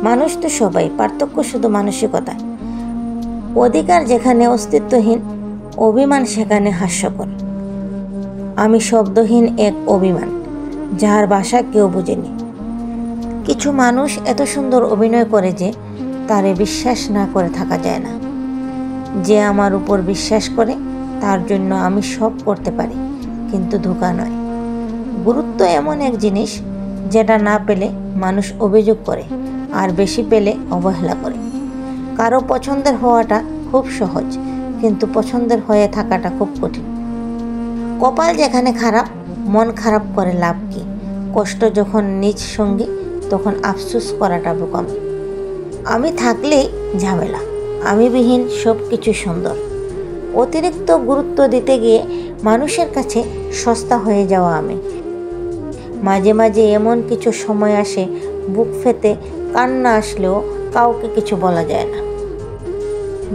মানুষ তো সবাই, পার্থক্য শুধু মানসিকতায়। অধিকার যেখানে অস্তিত্বহীন, অভিমান সেখানে হাস্যকর। আমি শব্দহীন এক অভিমান, যার ভাষা কেউ বুঝেনি। কিছু মানুষ এত সুন্দর অভিনয় করে যে তারে বিশ্বাস না করে থাকা যায় না। যে আমার উপর বিশ্বাস করে তার জন্য আমি সব করতে পারি, কিন্তু ধোঁকা নয়। গুরুত্ব এমন এক জিনিস যেটা না পেলে মানুষ অভিযোগ করে, আর বেশি পেলে অবহেলা করে। কারো পছন্দের হওয়াটা খুব সহজ, কিন্তু পছন্দের হয়ে থাকাটা খুব কঠিন। কপাল যেখানে খারাপ, মন খারাপ করে লাভ কি? কষ্ট যখন নিজ সঙ্গী, তখন আফসোস করাটা বোকামি। আমি থাকলেই ঝামেলা, আমি বিহীন সব কিছু সুন্দর। অতিরিক্ত গুরুত্ব দিতে গিয়ে মানুষের কাছে সস্তা হয়ে যাওয়া আমি। মাঝে মাঝে এমন কিছু সময় আসে, বুক ফেটে কান্না আসলেও কাউকে কিছু বলা যায় না।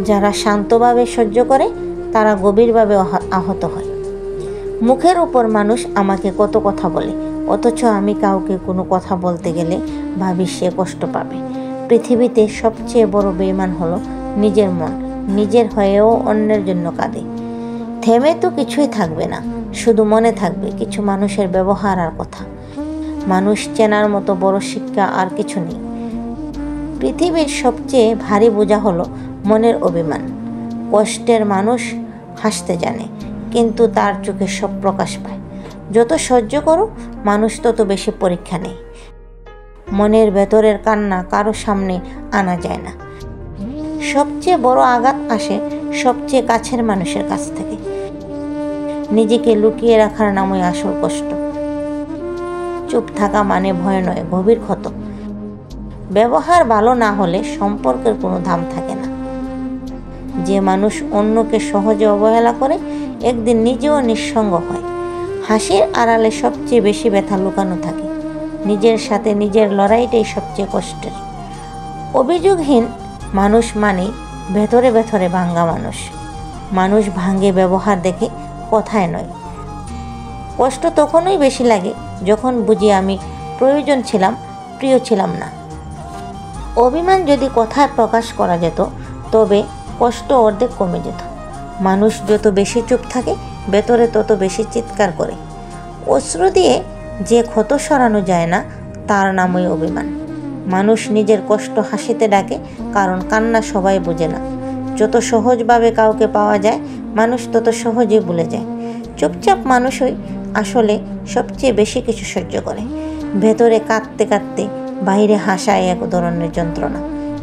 যারা শান্তভাবে সহ্য করে তারা গভীরভাবে আহত হয়। মুখের উপর মানুষ আমাকে কত কথা বলে, অথচ আমি কাউকে কোনো কথা বলতে গেলে ভাবি সে কষ্ট পাবে। পৃথিবীতে সবচেয়ে বড় বেঈমান হলো নিজের মন। নিজের হয়েও অন্যের জন্য কাঁদে। থেমে তো কিছুই থাকবে না, শুধু মনে থাকবে কিছু মানুষের ব্যবহার আর কথা। মানুষ চেনার মতো বড় শিক্ষা আর কিছু নেই। পৃথিবীর সবচেয়ে ভারী বোঝা হলো মনের অভিমান। কষ্টের মানুষ হাসতে জানে, কিন্তু তার চোখে সব প্রকাশ পায়। যত সহ্য করো মানুষ তত বেশি পরীক্ষা নেই। মনের ভেতরের কান্না কারো সামনে আনা যায় না। সবচেয়ে বড় আঘাত আসে সবচেয়ে কাছের মানুষের কাছ থেকে। নিজেকে লুকিয়ে রাখার নামই আসল কষ্ট। চুপ থাকা মানে ভয় নয়, গভীর ক্ষত। ব্যবহার ভালো না হলে সম্পর্কের কোনো দাম থাকে না। যে মানুষ অন্যকে সহজে অবহেলা করে, একদিন নিজেও নিঃসঙ্গ হয়। হাসির আড়ালে সবচেয়ে বেশি ব্যথা লুকানো থাকে। নিজের সাথে নিজের লড়াইটাই সবচেয়ে কষ্টের। অভিযোগহীন মানুষ মানে ভেতরে ভেতরে ভাঙ্গা মানুষ। মানুষ ভাঙ্গে ব্যবহার দেখে, কথায় নয়। কষ্ট তখনই বেশি লাগে যখন বুঝি আমি প্রয়োজন ছিলাম, প্রিয় ছিলাম না। অভিমান যদি কথায় প্রকাশ করা যেত, তবে কষ্ট অর্ধেক কমে যেত। মানুষ যত বেশি চুপ থাকে, ভেতরে তত বেশি চিৎকার করে। অশ্রু দিয়ে যে ক্ষত সরানো যায় না, তার নামই অভিমান। মানুষ নিজের কষ্ট হাসিতে ডাকে, কারণ কান্না সবাই বোঝে না। যত সহজভাবে কাউকে পাওয়া যায়, মানুষ তত সহজে ভুলে যায়। চুপচাপ মানুষই আসলে সবচেয়ে বেশি কিছু সহ্য করে। ভেতরে কাঁদতে কাঁদতে বাইরে হাসায় এক ধরনের যন্ত্রণা।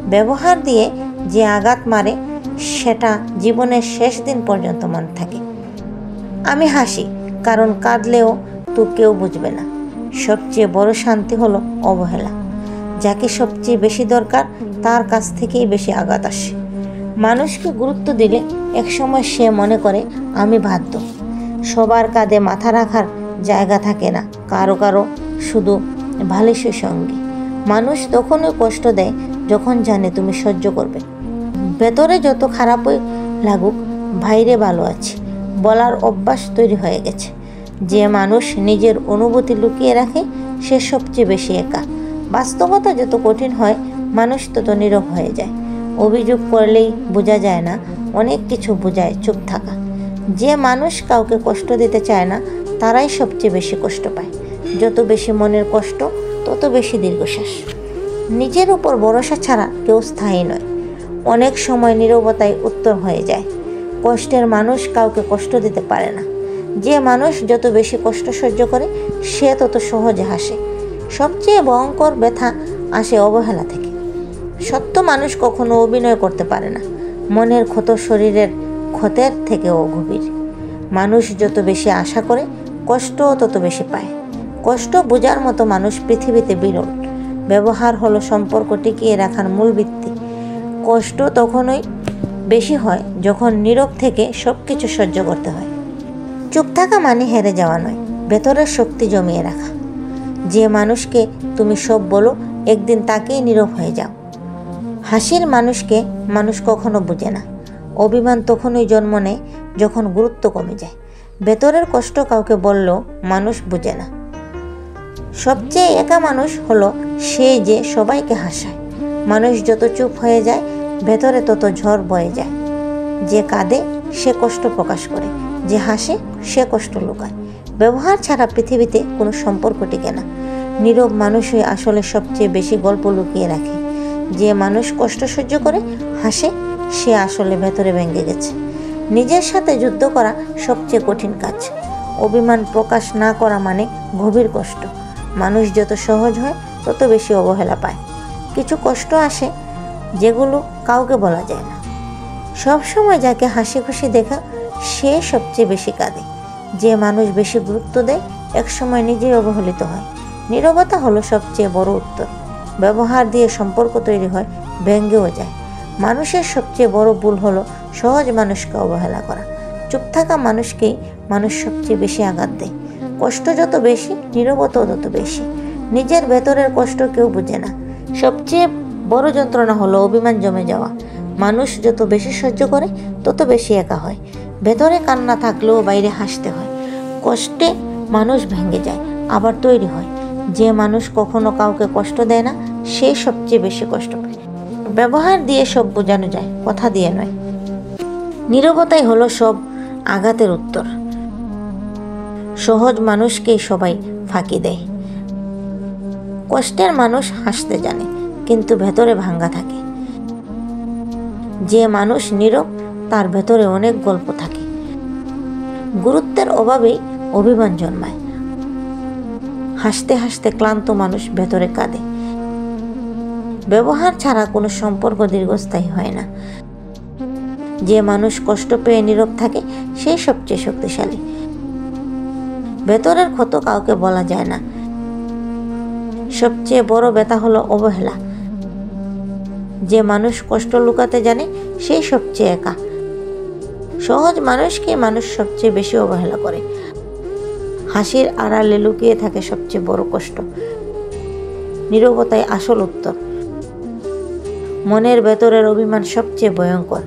ব্যবহার দিয়ে যে আঘাত মারে, সেটা জীবনের শেষ দিন পর্যন্ত মনে থাকে। আমি হাসি, কারণ কাঁদলেও তো কেউ বুঝবে না। সবচেয়ে বড় শান্তি হলো অবহেলা। যাকে সবচেয়ে বেশি দরকার, তার কাছ থেকেই বেশি আঘাত আসে। মানুষকে গুরুত্ব দিলে একসময় সে মনে করে আমি বাধ্য। সবার কাঁধে মাথা রাখার জায়গা থাকে না, কারো কারো শুধু ভালিসের সঙ্গে। মানুষ তখনই কষ্ট দেয় যখন জানে তুমি সহ্য করবে। ভেতরে যত খারাপই লাগুক, বাইরে ভালো আছে বলার অভ্যাস তৈরি হয়ে গেছে। যে মানুষ নিজের অনুভূতি লুকিয়ে রাখে, সে সবচেয়ে বেশি একা। বাস্তবতা যত কঠিন হয়, মানুষ তত নীরব হয়ে যায়। অভিযোগ করলেই বোঝা যায় না, অনেক কিছু বোঝায় চুপ থাকা। যে মানুষ কাউকে কষ্ট দিতে চায় না, তারাই সবচেয়ে বেশি কষ্ট পায়। যত বেশি মনের কষ্ট, তত বেশি দীর্ঘশ্বাস। নিজের উপর ভরসা ছাড়া কেউ স্থায়ী নয়। অনেক সময় নীরবতাই উত্তর হয়ে যায়। কষ্টের মানুষ কাউকে কষ্ট দিতে পারে না। যে মানুষ যত বেশি কষ্ট সহ্য করে, সে তত সহজে হাসে। সবচেয়ে ভয়ঙ্কর ব্যথা আসে অবহেলা থেকে। সত্য মানুষ কখনো অভিনয় করতে পারে না। মনের ক্ষত শরীরের ক্ষতের থেকেও গভীর। মানুষ যত বেশি আশা করে, কষ্টও তত বেশি পায়। কষ্ট বোঝার মতো মানুষ পৃথিবীতে বিরল। ব্যবহার হলো সম্পর্ক টিকিয়ে রাখার মূল ভিত্তি। কষ্ট তখনই বেশি হয় যখন নীরব থেকে সব কিছু সহ্য করতে হয়। চুপ থাকা মানে হেরে যাওয়া নয়, ভেতরের শক্তি জমিয়ে রাখা। যে মানুষকে তুমি সব বলো, একদিন তাকেই নীরব হয়ে যাও। হাসির মানুষকে মানুষ কখনো বুঝে না। অভিমান তখনই জন্ম নেয় যখন গুরুত্ব কমে যায়। ভেতরের কষ্ট কাউকে বললেও মানুষ বুঝে না। সবচেয়ে একা মানুষ হলো সে যে সবাইকে হাসায়। মানুষ যত চুপ হয়ে যায়, ভেতরে তত ঝড় বয়ে যায়। যে কাঁদে সে কষ্ট প্রকাশ করে, যে হাসে সে কষ্ট লুকায়। ব্যবহার ছাড়া পৃথিবীতে কোনো সম্পর্ক টিকে না। নীরব মানুষই আসলে সবচেয়ে বেশি গল্প লুকিয়ে রাখে। যে মানুষ কষ্ট সহ্য করে হাসে, সে আসলে ভেতরে ভেঙে গেছে। নিজের সাথে যুদ্ধ করা সবচেয়ে কঠিন কাজ। অভিমান প্রকাশ না করা মানে গভীর কষ্ট। মানুষ যত সহজ হয় তত বেশি অবহেলা পায়। কিছু কষ্ট আসে যেগুলো কাউকে বলা যায় না। সবসময় যাকে হাসি খুশি দেখা সে সবচেয়ে বেশি কাঁদে। যে মানুষ বেশি গুরুত্ব দেয় একসময় নিজেই অবহেলিত হয়। নীরবতা হলো সবচেয়ে বড় উত্তর। ব্যবহার দিয়ে সম্পর্ক তৈরি হয়, ভেঙেও যায়। মানুষের সবচেয়ে বড় ভুল হলো সহজ মানুষকে অবহেলা করা। চুপ থাকা মানুষকেই মানুষ সবচেয়ে বেশি আঘাত দেয়। কষ্ট যত বেশি, নীরবতাও তত বেশি। নিজের ভেতরের কষ্ট কেউ বুঝে না। সবচেয়ে বড় যন্ত্রণা হলো অভিমান জমে যাওয়া। মানুষ যত বেশি সহ্য করে তত বেশি একা হয়। ভেতরে কান্না থাকলেও বাইরে হাসতে হয়। কষ্টে মানুষ ভেঙে যায়, আবার তৈরি হয়। যে মানুষ কখনো কাউকে কষ্ট দেয় না, সে সবচেয়ে বেশি কষ্ট পায়। ব্যবহার দিয়ে সব বোঝানো যায়, কথা দিয়ে নয়। নীরবতাই হলো সব আঘাতের উত্তর। সহজ মানুষকেই সবাই ফাঁকি দেয়। কষ্টের মানুষ হাসতে জানে, কিন্তু ভেতরে ভাঙ্গা থাকে। যে মানুষ নীরব, তার ভেতরে অনেক গল্প থাকে। গুরুত্বের অভাবেই অভিমান জন্মায়। হাসতে হাসতে ক্লান্ত মানুষ ভেতরে কাঁদে। ব্যবহার ছাড়া কোনো সম্পর্ক দীর্ঘস্থায়ী হয় না। যে মানুষ কষ্ট পেয়ে নীরব থাকে সে সবচেয়ে শক্তিশালী। ভেতরের ক্ষত কাউকে বলা যায় না। সবচেয়ে বড় ব্যথা হলো অবহেলা। যে মানুষ কষ্ট লুকাতে জানে সেই সবচেয়ে একা। সহজ মানুষকে মানুষ সবচেয়ে বেশি অবহেলা করে। হাসির আড়ালে লুকিয়ে থাকে সবচেয়ে বড় কষ্ট। নীরবতাই আসল উত্তর। মনের ভেতরের অভিমান সবচেয়ে ভয়ঙ্কর।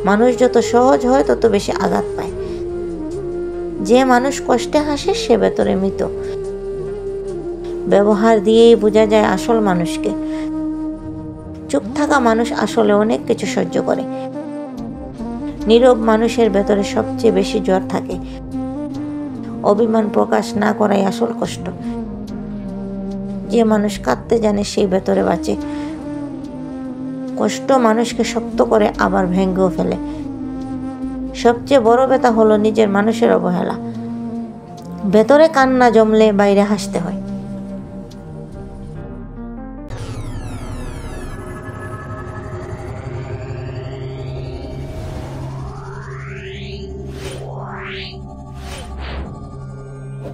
মানুষ যত সহজ হয় তত বেশি আঘাত পায়। যে মানুষ কষ্টে হাসে সে ভেতরে মৃত। ব্যবহার দিয়েই বোঝা যায় আসল মানুষকে। চুপ থাকা মানুষ আসলে অনেক কিছু সহ্য করে। নীরব মানুষের ভেতরে সবচেয়ে বেশি জ্বর থাকে। অভিমান প্রকাশ না করাই আসল কষ্ট। যে মানুষ কাঁদতে জানে সেই ভেতরে বাঁচে। কষ্ট মানুষকে শক্ত করে আবার ভেঙেও ফেলে। সবচেয়ে বড় ব্যথা হলো নিজের মানুষের অবহেলা। ভেতরে কান্না জমলে বাইরে হাসতে হয়।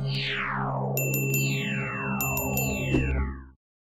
Yeah.